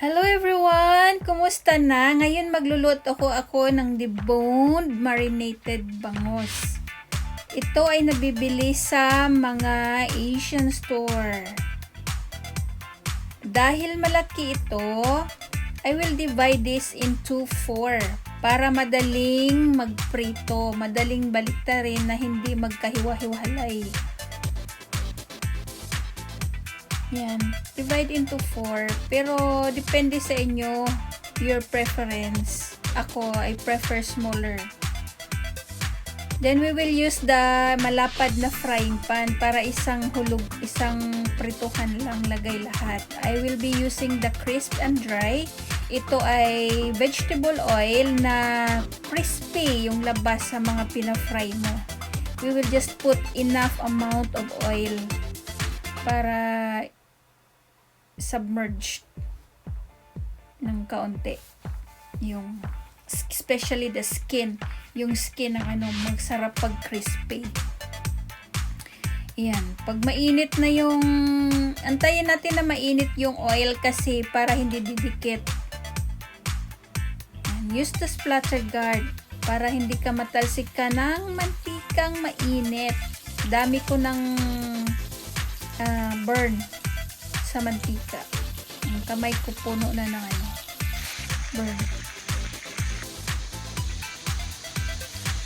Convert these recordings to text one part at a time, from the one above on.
Hello everyone! Kumusta na? Ngayon magluluto ako ng deboned marinated bangus. Ito ay nabibili sa mga Asian store. Dahil malaki ito, I will divide this into 4 para madaling magprito, madaling baliktarin na hindi magkahiwa-hiwalay. Yan. Divide into 4. Pero, depende sa inyo, your preference. Ako, I prefer smaller. Then, we will use the malapad na frying pan para isang prituhan lang lagay lahat. I will be using the crisp and dry. Ito ay vegetable oil na crispy yung labas sa mga pina-fry mo. We will just put enough amount of oil para submerged ng kaunti yung especially the skin, yung skin ng magsarap pag crispy. Yan, pag mainit na yung antayin natin na mainit yung oil kasi para hindi didikit. Yan, use the splatter guard para hindi ka matalsik ka ng mantikang mainit. Dami ko ng burn sa mantika. Ang kamay ko puno na ng burn.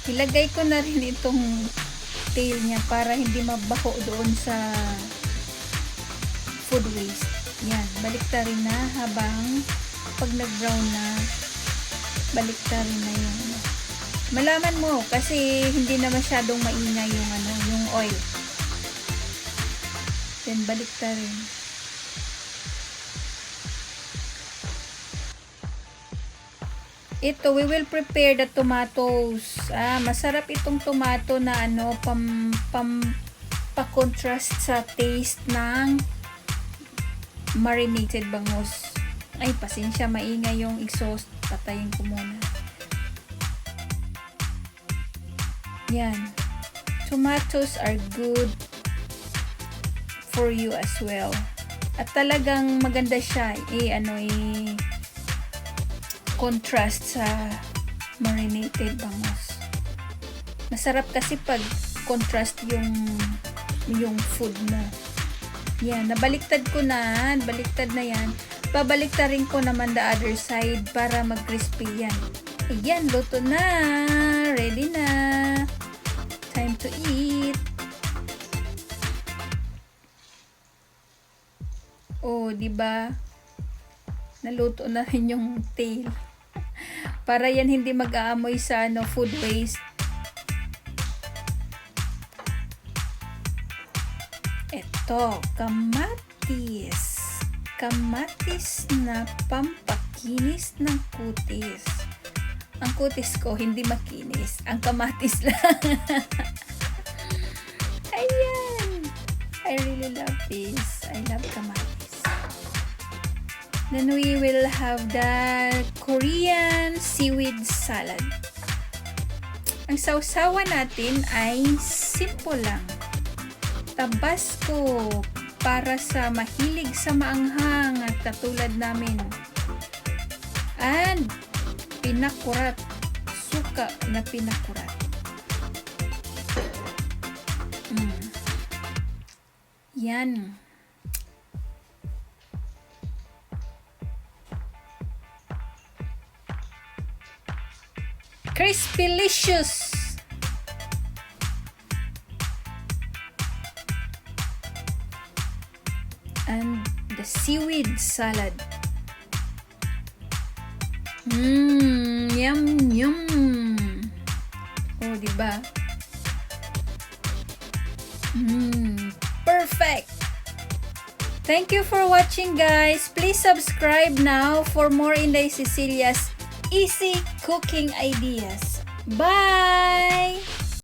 Ilagay ko na rin itong tail niya para hindi mabaho doon sa food waste. Yan, baliktarin na habang pag nag-brown na, baliktarin na yung malaman mo kasi hindi na masyadong maingay yung oil. Then baliktarin. Ito, we will prepare the tomatoes. Masarap itong tomato na pa-contrast sa taste ng marinated bangus. Ay, pasensya, maingay yung exhaust. Patayin ko muna. Yan. Tomatoes are good for you as well. At talagang maganda siya. Contrast sa marinated bangus. Masarap kasi pag contrast yung food mo. Yan, nabaliktad ko na. Baliktad na yan. Babaliktarin ko naman the other side para mag-crispy yan. Ayan, luto na. Ready na. Time to eat. Oh, diba? Naluto na rin yung tail. Para yan hindi mag-aamoy sa food waste. Ito, kamatis. Kamatis na pampakinis ng kutis. Ang kutis ko hindi makinis. Ang kamatis lang. Ayan. I really love this. I love kamatis. Then we will have the Korean seaweed salad. Ang sausawa natin ay simple lang. Tabasco para sa mahilig sa maanghang at katulad namin. And pinakurat. Suka na pinakurat. Yan. Crispylicious. And the seaweed salad. Yum, yum. Oh, diba? Perfect. Thank you for watching, guys. Please subscribe now for more Yndai Cecilia's easy cooking ideas. Bye!